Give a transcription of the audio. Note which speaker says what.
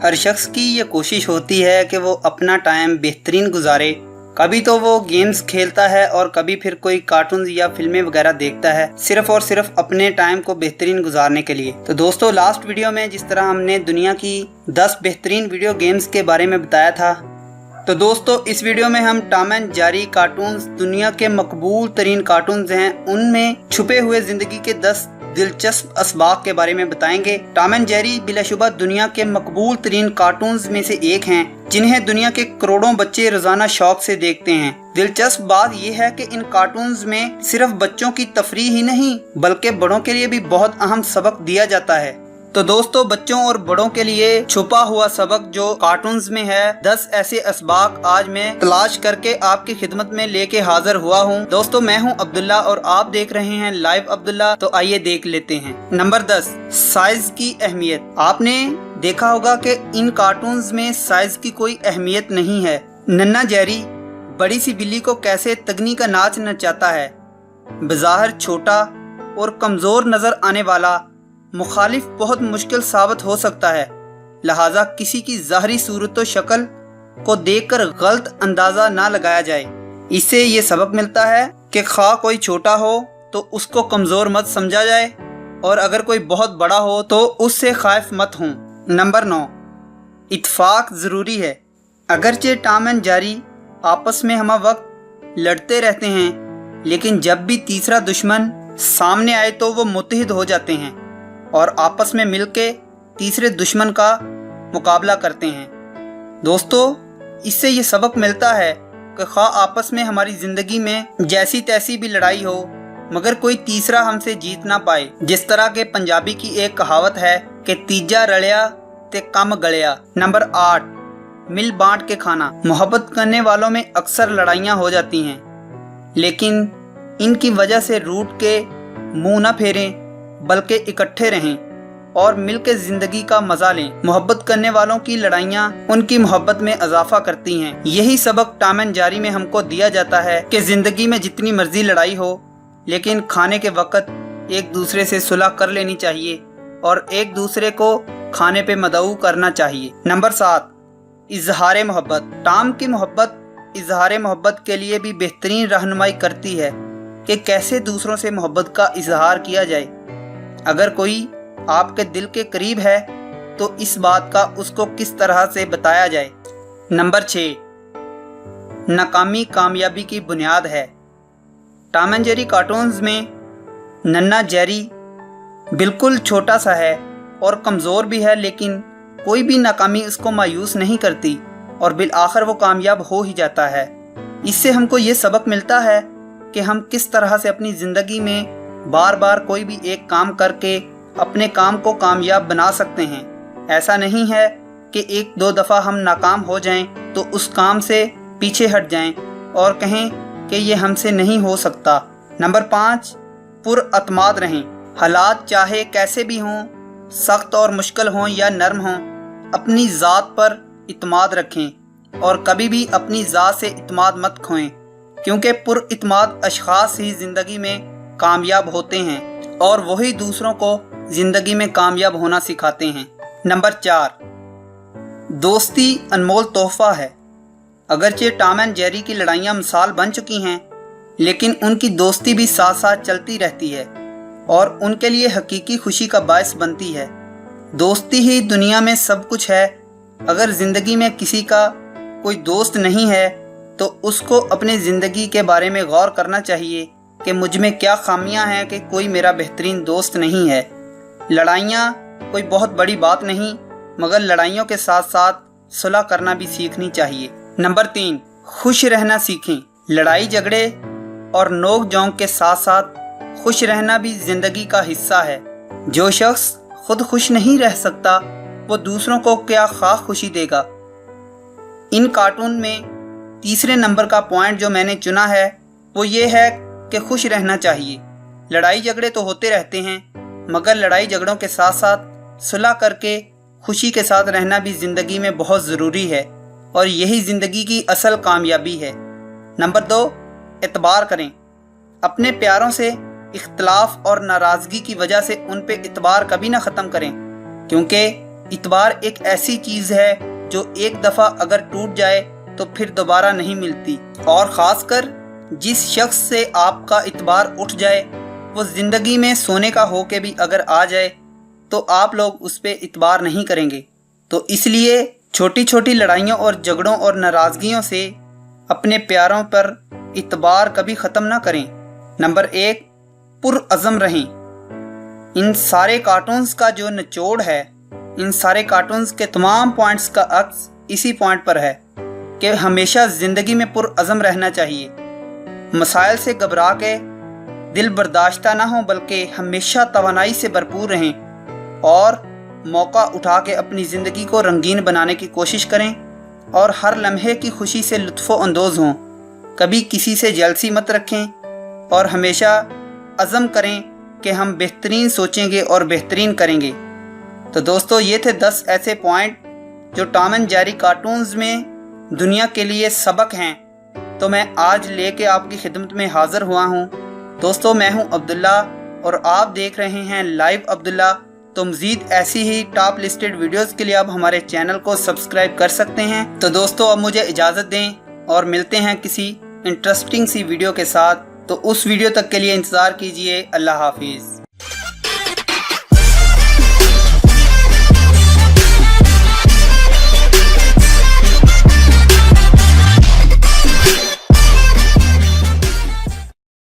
Speaker 1: हर शख्स की ये कोशिश होती है कि वो अपना टाइम बेहतरीन गुजारे। कभी तो वो गेम्स खेलता है और कभी फिर कोई कार्टून या फिल्में वगैरह देखता है, सिर्फ और सिर्फ अपने टाइम को बेहतरीन गुजारने के लिए। तो दोस्तों, लास्ट वीडियो में जिस तरह हमने दुनिया की 10 बेहतरीन वीडियो गेम्स के बारे में बताया था, तो दोस्तों इस वीडियो में हम टॉम एंड जेरी कार्टून्स, दुनिया के मकबूल तरीन कार्टून्स हैं, उनमें छुपे हुए जिंदगी के 10 दिलचस्प असबाक के बारे में बताएंगे। टॉम एंड जेरी बिलाशुबा दुनिया के मकबूल तरीन कार्टून्स में से एक हैं, जिन्हें दुनिया के करोड़ों बच्चे रोजाना शौक से देखते हैं। दिलचस्प बात यह है कि इन कार्टून्स में सिर्फ बच्चों की तफरीह ही नहीं बल्कि बड़ों के लिए भी बहुत अहम सबक दिया जाता है। तो दोस्तों, बच्चों और बड़ों के लिए छुपा हुआ सबक जो कार्टून्स में है, 10 ऐसे असबाक आज मैं तलाश करके आपकी खिदमत में लेके हाजिर हुआ हूँ। दोस्तों, मैं हूँ अब्दुल्ला और आप देख रहे हैं लाइव अब्दुल्ला। तो आइए देख लेते हैं। नंबर 10, साइज की अहमियत। आपने देखा होगा कि इन कार्टून्स में साइज की कोई अहमियत नहीं है। नन्ना जेरी बड़ी सी बिल्ली को कैसे तगनी का नाच नचाता है। बज़ाहिर छोटा और कमजोर नजर आने वाला मुखालिफ बहुत मुश्किल साबित हो सकता है, लिहाजा किसी की ज़ाहरी सूरत व शक्ल को देखकर गलत अंदाज़ा ना लगाया जाए। इससे ये सबक मिलता है कि खा कोई छोटा हो तो उसको कमज़ोर मत समझा जाए, और अगर कोई बहुत बड़ा हो तो उससे खौफ मत हों। नंबर 9, इत्फाक ज़रूरी है। अगरचे टॉम एंड जेरी आपस में हम वक्त लड़ते रहते हैं, लेकिन जब भी तीसरा दुश्मन सामने आए तो वो मुत्तहिद हो जाते हैं और आपस में मिलके तीसरे दुश्मन का मुकाबला करते हैं। दोस्तों, इससे ये सबक मिलता है कि खा आपस में हमारी ज़िंदगी में जैसी तैसी भी लड़ाई हो, मगर कोई तीसरा हमसे जीत ना पाए। जिस तरह के पंजाबी की एक कहावत है कि तीजा रलिया ते कम गलिया। नंबर 8, मिल बांट के खाना। मोहब्बत करने वालों में अक्सर लड़ाइयाँ हो जाती हैं, लेकिन इनकी वजह से रूठ के मुंह न फेरें बल्कि इकट्ठे रहें और मिलकर जिंदगी का मजा लें। मोहब्बत करने वालों की लड़ाइयाँ उनकी मोहब्बत में इजाफा करती हैं। यही सबक टॉम एंड जेरी में हमको दिया जाता है कि जिंदगी में जितनी मर्जी लड़ाई हो, लेकिन खाने के वक्त एक दूसरे से सुलह कर लेनी चाहिए और एक दूसरे को खाने पे मदऊ करना चाहिए। नंबर 7, इजहार मोहब्बत। टॉम की मोहब्बत इजहार मोहब्बत के लिए भी बेहतरीन रहनुमाई करती है कि कैसे दूसरों से मोहब्बत का इजहार किया जाए। अगर कोई आपके दिल के करीब है तो इस बात का उसको किस तरह से बताया जाए। नंबर 6, नाकामी कामयाबी की बुनियाद है। टॉम एंड जेरी कार्टून्स में नन्ना जेरी बिल्कुल छोटा सा है और कमज़ोर भी है, लेकिन कोई भी नाकामी उसको मायूस नहीं करती और बिल आखिर वो कामयाब हो ही जाता है। इससे हमको ये सबक मिलता है कि हम किस तरह से अपनी ज़िंदगी में बार बार कोई भी एक काम करके अपने काम को कामयाब बना सकते हैं। ऐसा नहीं है कि एक दो दफ़ा हम नाकाम हो जाएं तो उस काम से पीछे हट जाएं और कहें कि ये हमसे नहीं हो सकता। नंबर 5, पुरअतमाद रहें। हालात चाहे कैसे भी हों, सख्त और मुश्किल हों या नरम हों, अपनी ज़ात पर इत्माद रखें और कभी भी अपनी ज़ात से इत्माद मत खोएं, क्योंकि पुरइत्माद अशख़ास ही ज़िंदगी में कामयाब होते हैं और वही दूसरों को जिंदगी में कामयाब होना सिखाते हैं। नंबर 4, दोस्ती अनमोल तोहफा है। अगरचे टॉम एंड जेरी की लड़ाइयाँ मिसाल बन चुकी हैं, लेकिन उनकी दोस्ती भी साथ साथ चलती रहती है और उनके लिए हकीकी खुशी का बायस बनती है। दोस्ती ही दुनिया में सब कुछ है। अगर ज़िंदगी में किसी का कोई दोस्त नहीं है तो उसको अपनी ज़िंदगी के बारे में गौर करना चाहिए कि मुझ में क्या खामियां हैं कि कोई मेरा बेहतरीन दोस्त नहीं है। लड़ाइयाँ कोई बहुत बड़ी बात नहीं, मगर लड़ाइयों के साथ साथ सुलह करना भी सीखनी चाहिए। नंबर 3, खुश रहना सीखें। लड़ाई झगड़े और नोक झोंक के साथ साथ खुश रहना भी जिंदगी का हिस्सा है। जो शख्स खुद खुश नहीं रह सकता वो दूसरों को क्या खास खुशी देगा। इन कार्टून में तीसरे नंबर का पॉइंट जो मैंने चुना है वो ये है कि खुश रहना चाहिए। लड़ाई झगड़े तो होते रहते हैं, मगर लड़ाई झगड़ों के साथ साथ सुलह करके खुशी के साथ रहना भी ज़िंदगी में बहुत ज़रूरी है और यही ज़िंदगी की असल कामयाबी है। नंबर 2, एतबार करें। अपने प्यारों से इख्तलाफ और नाराज़गी की वजह से उन पे एतबार कभी ना ख़त्म करें, क्योंकि इतबार एक ऐसी चीज़ है जो एक दफ़ा अगर टूट जाए तो फिर दोबारा नहीं मिलती, और ख़ासकर जिस शख्स से आपका इतबार उठ जाए वो ज़िंदगी में सोने का हो के भी अगर आ जाए तो आप लोग उस पर इतबार नहीं करेंगे। तो इसलिए छोटी छोटी लड़ाइयों और झगड़ों और नाराज़गियों से अपने प्यारों पर इतबार कभी ख़त्म ना करें। नंबर 1, पुरअज़म रहें। इन सारे कार्टून्स का जो निचोड़ है, इन सारे कार्टून्स के तमाम पॉइंट्स का अक्स इसी पॉइंट पर है कि हमेशा ज़िंदगी में पुरअज़म रहना चाहिए। मसाइल से घबरा के दिल बर्दाश्ता ना हो, बल्कि हमेशा तवानाई से भरपूर रहें और मौका उठा के अपनी ज़िंदगी को रंगीन बनाने की कोशिश करें और हर लम्हे की खुशी से लुत्फ़ो अंदोज़ हों। कभी किसी से जेलसी मत रखें और हमेशा अज़म करें कि हम बेहतरीन सोचेंगे और बेहतरीन करेंगे। तो दोस्तों, ये थे 10 ऐसे पॉइंट जो टॉम एंड जेरी कार्टून्स में दुनिया के लिए सबक हैं। तो मैं आज लेके आपकी खिदमत में हाज़िर हुआ हूँ। दोस्तों, मैं हूँ अब्दुल्ला और आप देख रहे हैं लाइव अब्दुल्ला। तो मज़ीद ऐसी ही टॉप लिस्टेड वीडियोस के लिए आप हमारे चैनल को सब्सक्राइब कर सकते हैं। तो दोस्तों, अब मुझे इजाज़त दें और मिलते हैं किसी इंटरेस्टिंग सी वीडियो के साथ। तो उस वीडियो तक के लिए इंतज़ार कीजिए। अल्लाह हाफिज़।